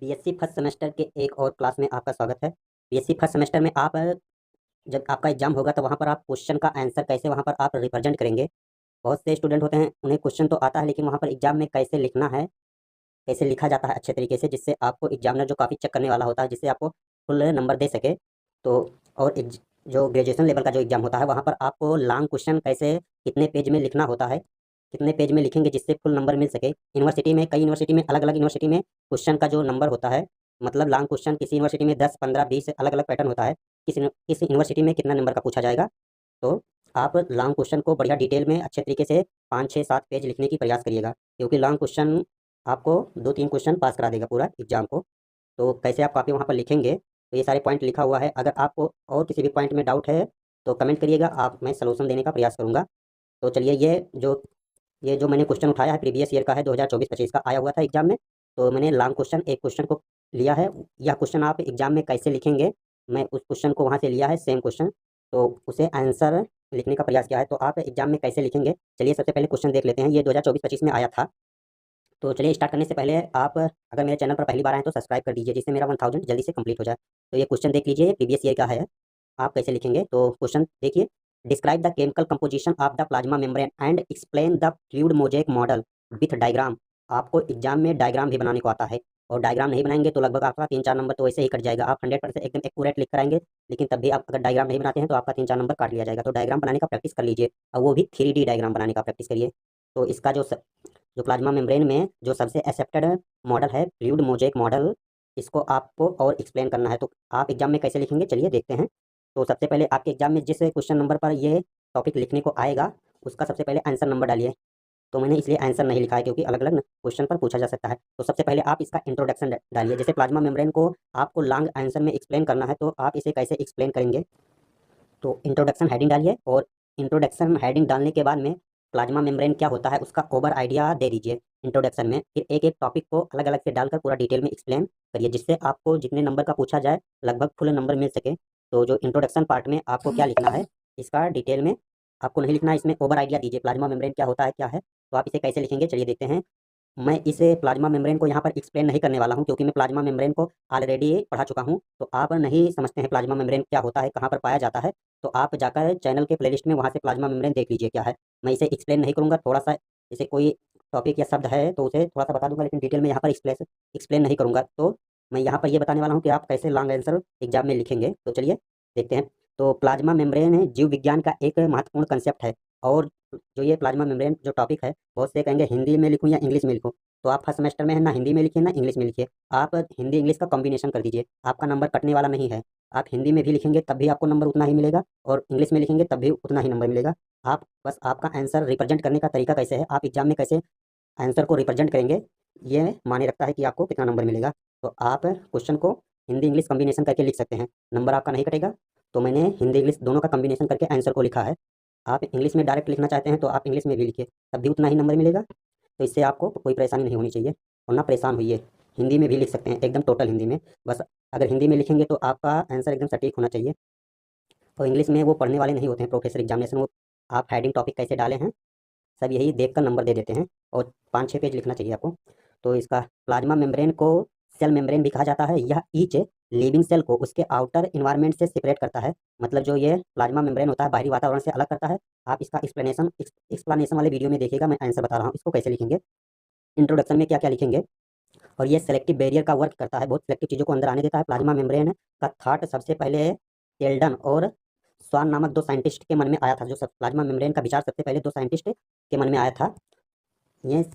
BSc first semester के एक और क्लास में आपका स्वागत है। बीएससी फर्स्ट सेमेस्टर में आप जब आपका एग्जाम होगा तो वहाँ पर आप क्वेश्चन का आंसर कैसे वहाँ पर आप रिप्रेजेंट करेंगे। बहुत से स्टूडेंट होते हैं, उन्हें क्वेश्चन तो आता है लेकिन वहाँ पर एग्जाम में कैसे लिखना है, कैसे लिखा जाता है अच्छे तरीके से, जिससे आपको एग्जामिनर जो काफ़ी चेक करने वाला होता है, जिससे आपको फुल नंबर दे सके। तो और जो ग्रेजुएशन लेवल का जो एग्जाम होता है वहाँ पर आपको लॉन्ग क्वेश्चन कैसे कितने पेज में लिखना होता है, कितने पेज में लिखेंगे जिससे फुल नंबर मिल सके। यूनिवर्सिटी में, कई यूनिवर्सिटी में, अलग अलग यूनिवर्सिटी में क्वेश्चन का जो नंबर होता है, मतलब लॉन्ग क्वेश्चन किसी यूनिवर्सिटी में 10, 15, 20 अलग अलग पैटर्न होता है। किसी यूनिवर्सिटी में कितना नंबर का पूछा जाएगा। तो आप लॉन्ग क्वेश्चन को बढ़िया डिटेल में अच्छे तरीके से 5, 6, 7 पेज लिखने की प्रयास करिएगा, क्योंकि लॉन्ग क्वेश्चन आपको 2-3 क्वेश्चन पास करा देगा पूरा एग्जाम को। तो कैसे आप कॉपी वहाँ पर लिखेंगे, तो ये सारे पॉइंट लिखा हुआ है। अगर आपको और किसी भी पॉइंट में डाउट है तो कमेंट करिएगा, मैं सलूशन देने का प्रयास करूँगा। तो चलिए, ये जो मैंने क्वेश्चन उठाया है प्रीवियस ईयर का है, 2024-25 का आया हुआ था एग्जाम में। तो मैंने लॉन्ग क्वेश्चन एक क्वेश्चन को लिया है। यह क्वेश्चन आप एग्जाम में कैसे लिखेंगे, मैं उस क्वेश्चन को वहाँ से लिया है, सेम क्वेश्चन, तो उसे आंसर लिखने का प्रयास किया है। तो आप एग्जाम में कैसे लिखेंगे, चलिए सबसे पहले क्वेश्चन देख लेते हैं। ये 2024-25 में आया था। तो चलिए, स्टार्ट करने से पहले आप अगर मेरे चैनल पर पहली बार आए तो सब्सक्राइब कर दीजिए, जिससे मेरा 1000 जल्दी से कंप्लीट हो जाए। तो ये क्वेश्चन देख लीजिए, प्रीवियस ईयर का है। आप कैसे लिखेंगे, तो क्वेश्चन देखिए। Describe the chemical composition of the plasma membrane and explain the fluid mosaic model with diagram. आपको एग्जाम में डायग्राम भी बनाने को आता है, और डायग्राम नहीं बनाएंगे तो लगभग आपका 3-4 नंबर तो वैसे ही कट जाएगा। आप 100% एकदम एक्यूरेट लिख कराएंगे, लेकिन तब भी आप अगर डायग्राम नहीं बनाते हैं तो आपका 3-4 नंबर काट लिया जाएगा। तो डायग्राम बनाने का प्रैक्टिस कर लीजिए, और वो भी 3D डायग्राम बनाने का प्रैक्टिस करिए। तो इसका जो प्लाज्मा मेम्ब्रेन में जो सबसे एक्सेप्टेड मॉडल है फ्लूइड मोजेक मॉडल, इसको आपको और एक्सप्लेन करना है। तो आप एग्जाम में कैसे लिखेंगे, चलिए देखते हैं। तो सबसे पहले आपके एग्जाम में जिस क्वेश्चन नंबर पर ये टॉपिक लिखने को आएगा, उसका सबसे पहले आंसर नंबर डालिए। तो मैंने इसलिए आंसर नहीं लिखा है क्योंकि अलग अलग क्वेश्चन पर पूछा जा सकता है। तो सबसे पहले आप इसका इंट्रोडक्शन डालिए। जैसे प्लाज्मा मेम्ब्रेन को आपको लॉन्ग आंसर में एक्सप्लेन करना है, तो आप इसे कैसे एक्सप्लेन करेंगे। तो इंट्रोडक्शन हेडिंग डालिए, और इंट्रोडक्शन हेडिंग डालने के बाद में प्लाज्मा मेम्ब्रेन क्या होता है उसका ओवर आइडिया दे दीजिए इंट्रोडक्शन में। फिर एक एक टॉपिक को अलग अलग से डालकर पूरा डिटेल में एक्सप्लेन करिए, जिससे आपको जितने नंबर का पूछा जाए लगभग फुल नंबर मिल सके। तो जो इंट्रोडक्शन पार्ट में आपको क्या लिखना है, इसका डिटेल में आपको नहीं लिखना है, इसमें ओवर आइडिया दीजिए प्लाज्मा मेम्ब्रेन क्या होता है, क्या है। तो आप इसे कैसे लिखेंगे, चलिए देखते हैं। मैं इसे प्लाज्मा मेम्ब्रेन को यहाँ पर एक्सप्लेन नहीं करने वाला हूँ, क्योंकि मैं प्लाज्मा मेम्ब्रेन को ऑलरेडी पढ़ा चुका हूँ। तो आप नहीं समझते हैं प्लाज्मा मेम्ब्रेन क्या होता है, कहाँ पर पाया जाता है, तो आप जाकर चैनल के प्लेलिस्ट में वहाँ से प्लाज्मा मेम्ब्रेन देख लीजिए क्या है। मैं इसे एक्सप्लेन नहीं करूँगा, थोड़ा सा जैसे कोई टॉपिक या शब्द है तो उसे थोड़ा सा बता दूंगा, लेकिन डिटेल में यहाँ पर एक्सप्लेन नहीं करूँगा। तो मैं यहाँ पर ये बताने वाला हूँ कि आप कैसे लॉन्ग आंसर एग्जाम में लिखेंगे। तो चलिए देखते हैं। तो प्लाज्मा मेम्ब्रेन जीव विज्ञान का एक महत्वपूर्ण कंसेप्ट है, और जो ये प्लाज्मा मेम्ब्रेन जो टॉपिक है, बहुत से कहेंगे हिंदी में लिखूँ या इंग्लिश में लिखूँ। तो आप फर्स्ट सेमेस्टर में है ना, हिंदी में लिखिए ना इंग्लिश में लिखिए। आप हिंदी इंग्लिश का कॉम्बिनेशन कर दीजिए, आपका नंबर कटने वाला नहीं है। आप हिंदी में भी लिखेंगे तब भी आपको नंबर उतना ही मिलेगा, और इंग्लिश में लिखेंगे तब भी उतना ही नंबर मिलेगा। आप बस आपका आंसर रिप्रेजेंट करने का तरीका कैसे है, आप एग्जाम में कैसे आंसर को रिप्रेजेंट करेंगे, ये मायने रखता है कि आपको कितना नंबर मिलेगा। तो आप क्वेश्चन को हिंदी इंग्लिश कॉम्बिनेशन करके लिख सकते हैं, नंबर आपका नहीं कटेगा। तो मैंने हिंदी इंग्लिश दोनों का कॉम्बिनेशन करके आंसर को लिखा है। आप इंग्लिश में डायरेक्ट लिखना चाहते हैं तो आप इंग्लिश में भी लिखिए, तब भी उतना ही नंबर मिलेगा। तो इससे आपको कोई परेशानी नहीं होनी चाहिए, और ना परेशान होइए। हिंदी में भी लिख सकते हैं, एकदम टोटल हिंदी में। बस अगर हिंदी में लिखेंगे तो आपका आंसर एकदम सटीक होना चाहिए। और इंग्लिश में वो पढ़ने वाले नहीं होते हैं प्रोफेसर एग्जामिनेशन, वो आप हेडिंग टॉपिक कैसे डाले हैं सब यही देख कर नंबर दे देते हैं, और 5-6 पेज लिखना चाहिए आपको। तो इसका प्लाज्मा मेम्ब्रेन को सेल मेम्ब्रेन भी कहा जाता है। यह ईच लिविंग सेल को उसके आउटर इन्वायरमेंट से सेपरेट करता है। मतलब जो ये प्लाज्मा मेम्ब्रेन होता है बाहरी वातावरण से अलग करता है। आप इसका एक्सप्लेनेशन वाले वीडियो में देखिएगा, मैं आंसर बता रहा हूँ इसको कैसे लिखेंगे, इंट्रोडक्शन में क्या क्या लिखेंगे। और ये सेलेक्टिव बैरियर का वर्क करता है, बहुत सेलेक्टिव चीज़ों को अंदर आने देता है। प्लाज्मा मेम्ब्रेन का थॉट सबसे पहले सेल्डन और स्वान नामक 2 साइंटिस्ट के मन में आया था। जो प्लाज्मा मेम्ब्रेन का विचार सबसे पहले 2 साइंटिस्ट के मन में आया था। ये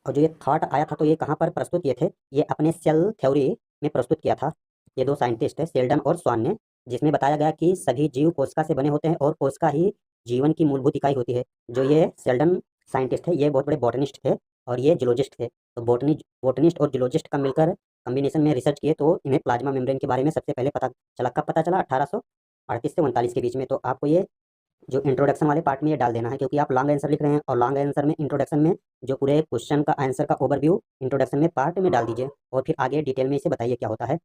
और जो ये थॉट आया था तो ये कहाँ पर प्रस्तुत किए थे, ये अपने सेल थ्योरी में प्रस्तुत किया था। ये 2 साइंटिस्ट है सेल्डन और स्वान ने, जिसमें बताया गया कि सभी जीव कोशिका से बने होते हैं, और कोशिका ही जीवन की मूलभूत इकाई होती है। जो ये सेल्डन साइंटिस्ट है, ये बहुत बड़े बॉटनिस्ट थे, और ये जूलॉजिस्ट थे। तो बॉटनिस्ट और जूलॉजिस्ट का मिलकर कॉम्बिनेशन में रिसर्च किए, तो इन्हें प्लाज्मा मेम्ब्रेन के बारे में सबसे पहले पता चला। कब पता चला, 1838 से 39 के बीच में। तो आपको ये जो इंट्रोडक्शन वाले पार्ट में ये डाल देना है, क्योंकि आप लॉन्ग आंसर लिख रहे हैं, और लॉन्ग आंसर में इंट्रोडक्शन में जो पूरे क्वेश्चन का आंसर का ओवरव्यू इंट्रोडक्शन में पार्ट में डाल दीजिए, और फिर आगे डिटेल में इसे बताइए क्या होता है।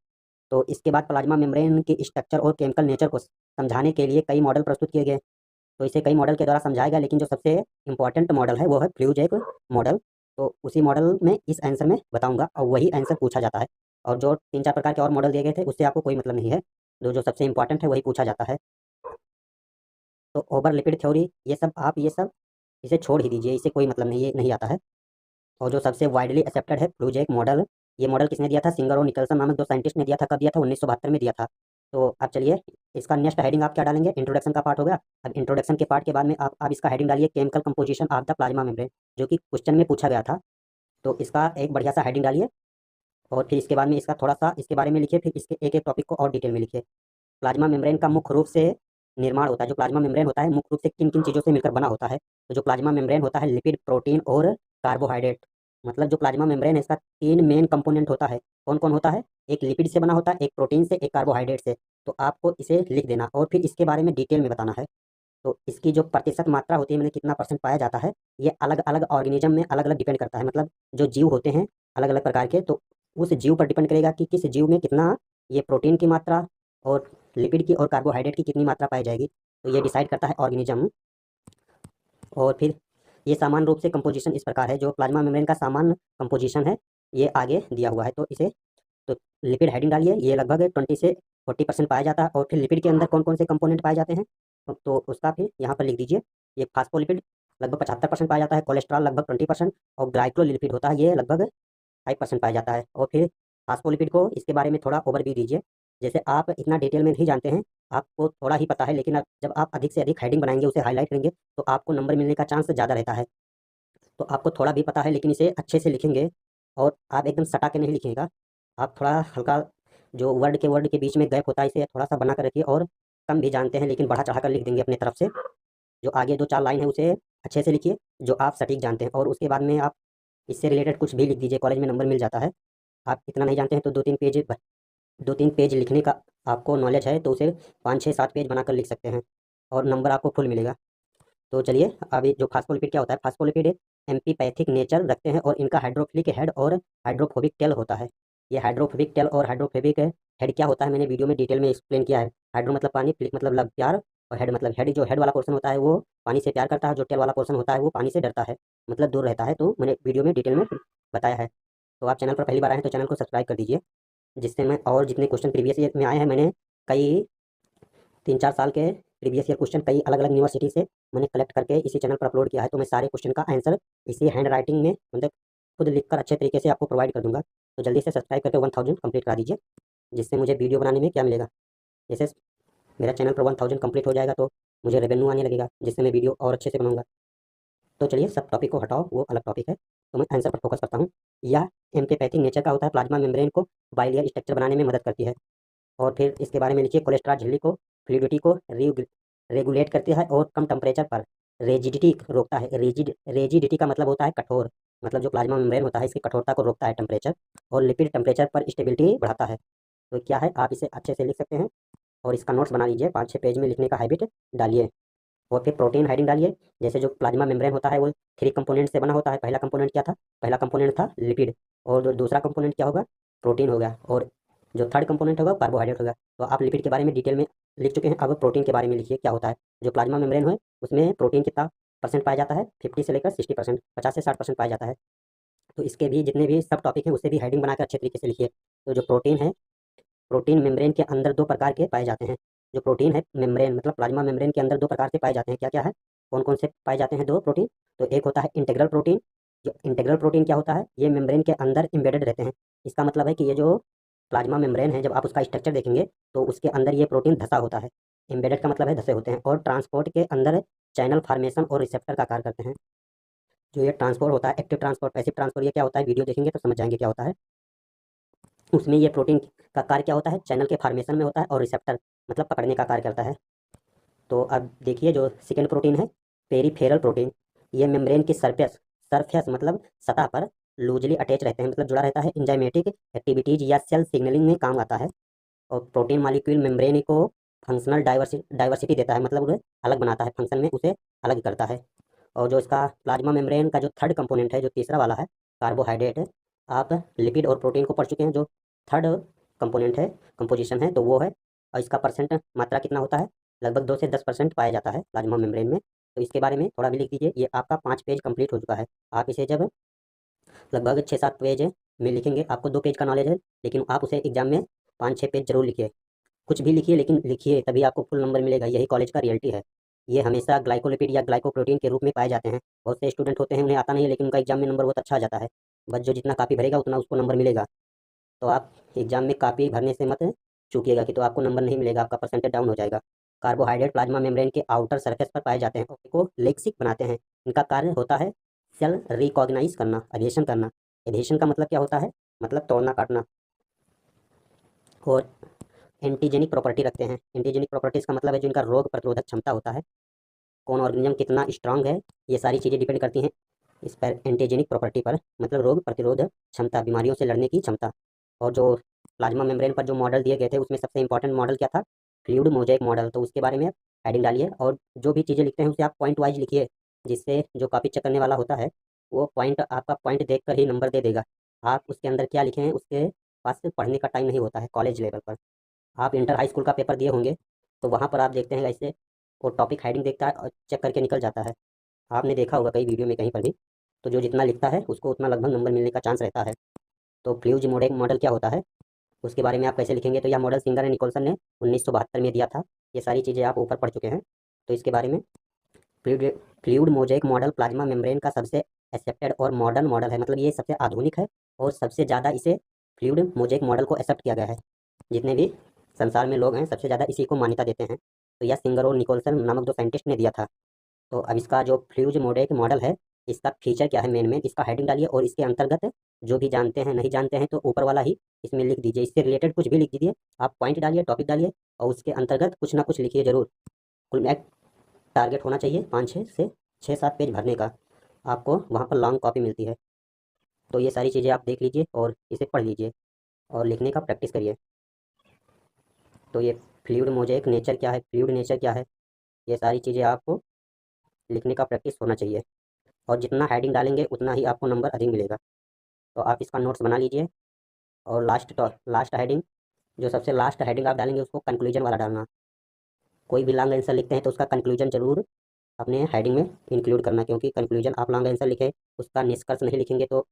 तो इसके बाद प्लाज्मा मेम्ब्रेन की स्ट्रक्चर और केमिकल नेचर को समझाने के लिए कई मॉडल प्रस्तुत किए गए। तो इसे कई मॉडल के द्वारा समझाया गया, लेकिन जो सबसे इंपॉर्टेंट मॉडल है वो है फ्लूजेक मॉडल। तो उसी मॉडल में इस आंसर में बताऊंगा, और वही आंसर पूछा जाता है। और जो 3-4 प्रकार के और मॉडल दिए गए थे उससे आपको कोई मतलब नहीं है, जो सबसे इंपॉर्टेंट है वही पूछा जाता है। तो ओवर लिपिड थ्योरी ये सब इसे छोड़ ही दीजिए, इससे कोई मतलब नहीं, ये नहीं आता है। और जो सबसे वाइडली एक्सेप्टेड है प्लूजेक मॉडल, ये मॉडल किसने दिया था? सिंगर और निकलसन नामक दो साइंटिस्ट ने दिया था। कब दिया था? 1972 में दिया था। तो अब चलिए, इसका नेक्स्ट हेडिंग आप क्या डालेंगे? इंट्रोडक्शन का पार्ट हो गया। अब इंट्रोडक्शन के पार्ट के बाद में आप इसका हेडिंग डालिए chemical composition of the plasma membrane, जो कि क्वेश्चन में पूछा गया था। तो इसका एक बढ़िया सा हेडिंग डालिए और फिर इसके बाद में इसका थोड़ा सा इसके बारे में लिखिए, फिर इसके एक एक टॉपिक को और डिटेल में लिखिए। प्लाज्मा मेम्ब्रेन का मुख्य रूप से निर्माण होता है, जो प्लाज्मा मेम्ब्रेन होता है मुख्य रूप से किन किन चीज़ों से मिलकर बना होता है? तो जो प्लाज्मा मेम्ब्रेन होता है लिपिड, प्रोटीन और कार्बोहाइड्रेट। मतलब जो प्लाज्मा मेम्ब्रेन है इसका 3 मेन कंपोनेंट होता है। कौन कौन होता है? एक लिपिड से बना होता है, एक प्रोटीन से, एक कार्बोहाइड्रेट से। तो आपको इसे लिख देना और फिर इसके बारे में डिटेल में बताना है। तो इसकी जो प्रतिशत मात्रा होती है, मतलब कितना परसेंट पाया जाता है, ये अलग अलग ऑर्गेनिज्म में अलग अलग डिपेंड करता है। मतलब जो जीव होते हैं अलग अलग प्रकार के, तो उस जीव पर डिपेंड करेगा कि किस जीव में कितना ये प्रोटीन की मात्रा और लिपिड की और कार्बोहाइड्रेट की कितनी मात्रा पाई जाएगी। तो ये डिसाइड करता है ऑर्गेनिज्म। और फिर ये सामान्य रूप से कंपोजिशन इस प्रकार है, जो प्लाज्मा मेम्ब्रेन का सामान्य कंपोजिशन है ये आगे दिया हुआ है। तो इसे तो लिपिड हेडिंग डालिए, ये लगभग 20 से 40% पाया जाता है। और फिर लिपिड के अंदर कौन कौन से कंपोनेंट पाए जाते हैं, तो उसका फिर यहाँ पर लिख दीजिए। ये फास्फोलिपिड लगभग 75% पाया जाता है, कोलेस्ट्रॉल लगभग 20%, और ग्लाइकोलिपिड होता है ये लगभग 5% पाया जाता है। और फिर फास्फोलिपिड को इसके बारे में थोड़ा ओवरव्यू दीजिए। जैसे आप इतना डिटेल में नहीं जानते हैं, आपको थोड़ा ही पता है, लेकिन जब आप अधिक से अधिक हेडिंग बनाएंगे, उसे हाईलाइट करेंगे, तो आपको नंबर मिलने का चांस ज़्यादा रहता है। तो आपको थोड़ा भी पता है लेकिन इसे अच्छे से लिखेंगे, और आप एकदम सटा के नहीं लिखिएगा। आप थोड़ा हल्का, जो वर्ड के बीच में गैप होता है इसे थोड़ा सा बना कर रखिए। और कम भी जानते हैं लेकिन बढ़ा चढ़ा कर लिख देंगे अपने तरफ से। जो आगे 2-4 लाइन है उसे अच्छे से लिखिए, जो आप सटीक जानते हैं। और उसके बाद में आप इससे रिलेटेड कुछ भी लिख दीजिए, कॉलेज में नंबर मिल जाता है। आप इतना नहीं जानते हैं तो 2-3 पेज लिखने का आपको नॉलेज है, तो उसे 5-6-7 पेज बनाकर लिख सकते हैं और नंबर आपको फुल मिलेगा। तो चलिए, अभी जो फास्फोलिपिड क्या होता है? फास्फोलिपिड एम्फीपैथिक नेचर रखते हैं और इनका हाइड्रोफिलिक हेड और हाइड्रोफोबिक टेल होता है। ये हाइड्रोफोबिक टेल और हाइड्रोफोबिक हेड क्या होता है, मैंने वीडियो में डिटेल में एक्सप्लेन किया है। हाइड्रो मतलब पानी, फिलिक मतलब लव प्यार, और हेड मतलब हेड, जो हेड वाला पोर्सन होता है वो पानी से प्यार करता है, जो टेल वाला पोर्सन होता है वो पानी से डरता है, मतलब दूर रहता है। तो मैंने वीडियो में डिटेल में बताया है। तो आप चैनल पर पहली बार आए हैं तो चैनल को सब्सक्राइब कर दीजिए, जिससे मैं और जितने क्वेश्चन प्रीवियस ईयर में आए हैं, मैंने कई 3-4 साल के प्रीवियस ईयर क्वेश्चन कई अलग अलग यूनिवर्सिटी से मैंने कलेक्ट करके इसी चैनल पर अपलोड किया है। तो मैं सारे क्वेश्चन का आंसर इसी हैंड राइटिंग में, मतलब खुद लिखकर अच्छे तरीके से आपको प्रोवाइड कर दूंगा। तो जल्दी से सब्सक्राइब करके 1000 कंप्लीट करा दीजिए, जिससे मुझे वीडियो बनाने में क्या मिलेगा, जैसे मेरा चैनल पर 1000 कंप्लीट हो जाएगा तो मुझे रेवेन्यू आने लगेगा, जिससे मैं वीडियो और अच्छे से बनाऊंगा। तो चलिए, सब टॉपिक को हटाओ, वो अलग टॉपिक है। तो मैं आंसर पर फोकस करता हूँ। यह एम्फीपैथिक नेचर का होता है, प्लाज्मा मेम्ब्रेन को बाइलियर स्ट्रक्चर बनाने में मदद करती है। और फिर इसके बारे में लिखिए, कोलेस्ट्रॉल झिल्ली को फ्लूइडिटी को रेगुलेट करती है और कम टेम्परेचर पर रेजिडिटी रोकता है। रेजिडिटी का मतलब होता है कठोर, मतलब जो प्लाज्मा मेम्ब्रेन होता है इसकी कठोरता को रोकता है टेम्परेचर, और लिपिड टेम्परेचर पर स्टेबिलिटी बढ़ाता है। तो क्या है, आप इसे अच्छे से लिख सकते हैं और इसका नोट्स बना लीजिए, 5-6 पेज में लिखने का हैबिट डालिए। और फिर प्रोटीन हेडिंग डालिए। जैसे जो प्लाज्मा मेम्ब्रेन होता है वो 3 कंपोनेंट से बना होता है। पहला कंपोनेंट क्या था? पहला कंपोनेंट था लिपिड, और जो दूसरा कंपोनेंट क्या होगा? प्रोटीन होगा, और जो थर्ड कंपोनेंट होगा कार्बोहाइड्रेट होगा। तो आप लिपिड के बारे में डिटेल में लिख चुके हैं, अब प्रोटीन के बारे में लिखिए क्या होता है। जो प्लाज्मा मेम्ब्रेन है उसमें प्रोटीन कितना परसेंट पाया जाता है? 50 से लेकर 60%, 50 से 60% पाया जाता है। तो इसके भी जितने भी सब टॉपिक हैं उससे भी हेडिंग बनाकर अच्छे तरीके से लिखिए। तो जो प्रोटीन है, प्रोटीन मेम्ब्रेन के अंदर 2 प्रकार के पाए जाते हैं। जो प्रोटीन है मेम्ब्रेन, मतलब प्लाज्मा मेम्ब्रेन के अंदर 2 प्रकार से पाए जाते हैं। क्या क्या है, कौन कौन से पाए जाते हैं 2 प्रोटीन? तो एक होता है इंटीग्रल प्रोटीन। जो इंटीग्रल प्रोटीन क्या होता है, ये मेम्ब्रेन के अंदर एम्बेडेड रहते हैं। इसका मतलब है कि ये जो प्लाज्मा मेम्ब्रेन है, जब आप उसका स्ट्रक्चर देखेंगे तो उसके अंदर ये प्रोटीन धसा होता है। एम्बेडेड का मतलब है धसे होते हैं, और ट्रांसपोर्ट के अंदर चैनल फॉर्मेशन और रिसेप्टर का कार्य करते हैं। जो ये ट्रांसपोर्ट होता है, एक्टिव ट्रांसपोर्ट, पैसिव ट्रांसपोर्ट, ये क्या होता है वीडियो देखेंगे तो समझ जाएंगे क्या होता है। उसमें ये प्रोटीन का कार्य क्या होता है? चैनल के फॉर्मेशन में होता है, और रिसेप्टर मतलब पकड़ने का कार्य करता है। तो अब देखिए, जो सेकेंड प्रोटीन है पेरीफेरल प्रोटीन, ये मेम्ब्रेन की सरफेस सरफेस मतलब सतह पर लूजली अटैच रहते हैं, मतलब जुड़ा रहता है। इंजाइमेटिक एक्टिविटीज या सेल सिग्नलिंग में काम आता है। और प्रोटीन मॉलिक्यूल मेम्ब्रेन को फंक्शनल डाइवर्सिटी देता है, मतलब उन्हें अलग बनाता है, फंक्शन में उसे अलग करता है। और जो इसका प्लाज्मा मेम्ब्रेन का जो थर्ड कंपोनेंट है, जो तीसरा वाला है कार्बोहाइड्रेट, आप लिपिड और प्रोटीन को पढ़ चुके हैं। जो थर्ड कंपोनेंट है, कंपोजिशन है, तो वो है, और इसका परसेंट मात्रा कितना होता है? लगभग 2 से 10% पाया जाता है प्लाज्मा मेम्ब्रेन में। तो इसके बारे में थोड़ा भी लिख दीजिए। ये आपका 5 पेज कंप्लीट हो चुका है। आप इसे जब लगभग 6-7 पेज में लिखेंगे, आपको 2 पेज का नॉलेज है, लेकिन आप उसे एग्जाम में 5-6 पेज जरूर लिखिए। कुछ भी लिखिए, लेकिन लिखिए, तभी आपको फुल नंबर मिलेगा। यही कॉलेज का रियलिटी है। ये हमेशा ग्लाइकोलिपिड या ग्लाइकोप्रोटीन के रूप में पाए जाते हैं। बहुत से स्टूडेंट होते हैं, उन्हें आता नहीं है, लेकिन उनका एग्जाम में नंबर बहुत अच्छा आ जाता है। बस जो जितना कापी भरेगा उतना उसको नंबर मिलेगा। तो आप एग्जाम में कापी भरने से मत चूकिएगा कि तो आपको नंबर नहीं मिलेगा, आपका परसेंटेज डाउन हो जाएगा। कार्बोहाइड्रेट प्लाज्मा मेम्ब्रेन के आउटर सरफेस पर पाए जाते हैं और को लेक्सिक बनाते हैं। इनका कार्य होता है सेल रिकॉग्नाइज करना, एडेशन करना। एडेशन का मतलब क्या होता है? मतलब तोड़ना, काटना। और एंटीजेनिक प्रॉपर्टी रखते हैं। एंटीजेनिक प्रॉपर्टीज का मतलब है जो इनका रोग प्रतिरोधक क्षमता होता है, कौन ऑर्गेनिज्म कितना स्ट्रांग है, ये सारी चीज़ें डिपेंड करती हैं इस पर, एंटीजेनिक प्रॉपर्टी पर। मतलब रोग प्रतिरोध क्षमता, बीमारियों से लड़ने की क्षमता। और जो प्लाज्मा मेम्ब्रेन पर जो मॉडल दिए गए थे उसमें सबसे इंपॉर्टेंट मॉडल क्या था? Fluid mosaic model. तो उसके बारे में हेडिंग डालिए और जो भी चीज़ें लिखते हैं उसे आप पॉइंट वाइज लिखिए, जिससे जो कॉपी चेक करने वाला होता है वो पॉइंट, आपका पॉइंट देख कर ही नंबर दे देगा। आप उसके अंदर क्या लिखे हैं उसके पास पढ़ने का टाइम नहीं होता है कॉलेज लेवल पर। आप इंटर हाई स्कूल का पेपर दिए होंगे, तो वहाँ पर आप देखते हैं ऐसे वो टॉपिक हेडिंग देखता है और चेक करके निकल जाता है। आपने देखा होगा कई वीडियो में कहीं पर भी। तो जो जितना लिखता है उसको उतना लगभग नंबर मिलने का चांस रहता है। तो फ्लूइड मोडेक मॉडल क्या होता है उसके बारे में आप कैसे लिखेंगे? तो यह मॉडल सिंगर एंड निकोलसन ने 1972 में दिया था। ये सारी चीज़ें आप ऊपर पढ़ चुके हैं। तो इसके बारे में fluid fluid mosaic model plasma membrane का सबसे एक्सेप्टेड और मॉडर्न मॉडल है। मतलब ये सबसे आधुनिक है और सबसे ज़्यादा इसे फ्लूइड मोज़ेक मॉडल को एक्सेप्ट किया गया है। जितने भी संसार में लोग हैं सबसे ज़्यादा इसी को मान्यता देते हैं। तो यह सिंगर और निकोलसन नामक दो साइंटिस्ट ने दिया था। तो अब इसका जो फ्लूइड मोडेक मॉडल है, इसका फीचर क्या है, मेन इसका हेडिंग डालिए और इसके अंतर्गत जो भी जानते हैं, नहीं जानते हैं तो ऊपर वाला ही इसमें लिख दीजिए। इससे रिलेटेड कुछ भी लिख दीजिए। आप पॉइंट डालिए, टॉपिक डालिए और उसके अंतर्गत कुछ ना कुछ लिखिए जरूर। कुल में टारगेट होना चाहिए 5-6 से 6-7 पेज भरने का। आपको वहाँ पर लॉन्ग कॉपी मिलती है। तो ये सारी चीज़ें आप देख लीजिए और इसे पढ़ लीजिए और लिखने का प्रैक्टिस करिए। तो ये फ्लूइड मोज़ेक नेचर क्या है, फ्लूइड नेचर क्या है, ये सारी चीज़ें आपको लिखने का प्रैक्टिस होना चाहिए। और जितना हेडिंग डालेंगे उतना ही आपको नंबर अधिक मिलेगा। तो आप इसका नोट्स बना लीजिए। और लास्ट हेडिंग, जो सबसे लास्ट हेडिंग आप डालेंगे उसको कंक्लूजन वाला डालना। कोई भी लॉन्ग आंसर लिखते हैं तो उसका कंक्लूजन जरूर अपने हेडिंग में इंक्लूड करना, क्योंकि कंक्लूजन आप लॉन्ग आंसर लिखे उसका निष्कर्ष नहीं लिखेंगे तो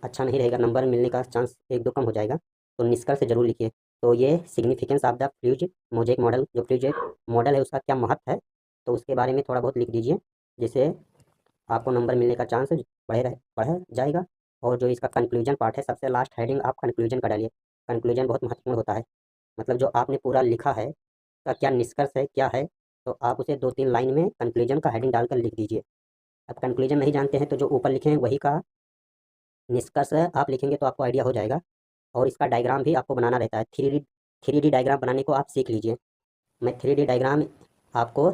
अच्छा नहीं रहेगा, नंबर मिलने का चांस एक दो कम हो जाएगा। तो निष्कर्ष जरूर लिखिए। तो ये significance of the fluid mosaic model, जो फ्लूइड मॉडल है उसका क्या महत्व है, तो उसके बारे में थोड़ा बहुत लिख दीजिए, जिससे आपको नंबर मिलने का चांस बढ़ जाएगा। और जो इसका कंक्लूजन पार्ट है, सबसे लास्ट हेडिंग आप कंक्लूजन का डालिए। कंक्लूजन बहुत महत्वपूर्ण होता है। मतलब जो आपने पूरा लिखा है का क्या निष्कर्ष है, क्या है, तो आप उसे 2-3 लाइन में कंक्लूजन का हेडिंग डालकर लिख दीजिए। अब कंक्लूजन नहीं जानते हैं तो जो ऊपर लिखे हैं वही का निष्कर्ष आप लिखेंगे तो आपको आइडिया हो जाएगा। और इसका डायग्राम भी आपको बनाना रहता है। थ्री डी डायग्राम बनाने को आप सीख लीजिए। मैं 3D डायग्राम आपको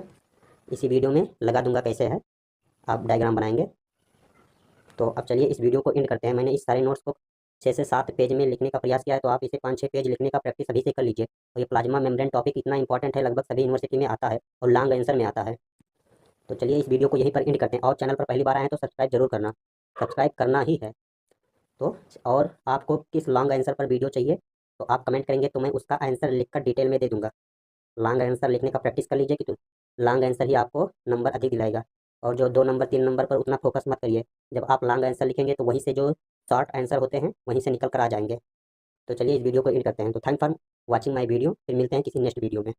इसी वीडियो में लगा दूंगा कैसे है आप डायग्राम बनाएंगे। तो अब चलिए इस वीडियो को एंड करते हैं। मैंने इस सारे नोट्स को 6 से 7 पेज में लिखने का प्रयास किया है, तो आप इसे 5-6 पेज लिखने का प्रैक्टिस अभी से कर लीजिए। और ये प्लाज्मा मेम्ब्रेन टॉपिक इतना इंपॉर्टेंट है, लगभग सभी यूनिवर्सिटी में आता है और लॉन्ग आंसर में आता है। तो चलिए इस वीडियो को यहीं पर एंड करते हैं। और चैनल पर पहली बार आए हैं तो सब्सक्राइब जरूर करना, सब्सक्राइब करना ही है। तो और आपको किस लॉन्ग आंसर पर वीडियो चाहिए तो आप कमेंट करेंगे तो मैं उसका आंसर लिखकर डिटेल में दे दूंगा। लॉन्ग आंसर लिखने का प्रैक्टिस कर लीजिए कि तो लॉन्ग आंसर ही आपको नंबर अधिक दिलाएगा। और जो 2 नंबर 3 नंबर पर उतना फोकस मत करिए। जब आप लॉन्ग आंसर लिखेंगे तो वहीं से जो शॉर्ट आंसर होते हैं वहीं से निकल कर आ जाएंगे। तो चलिए इस वीडियो को एंड करते हैं। तो thank for watching my video. फिर मिलते हैं किसी नेक्स्ट वीडियो में।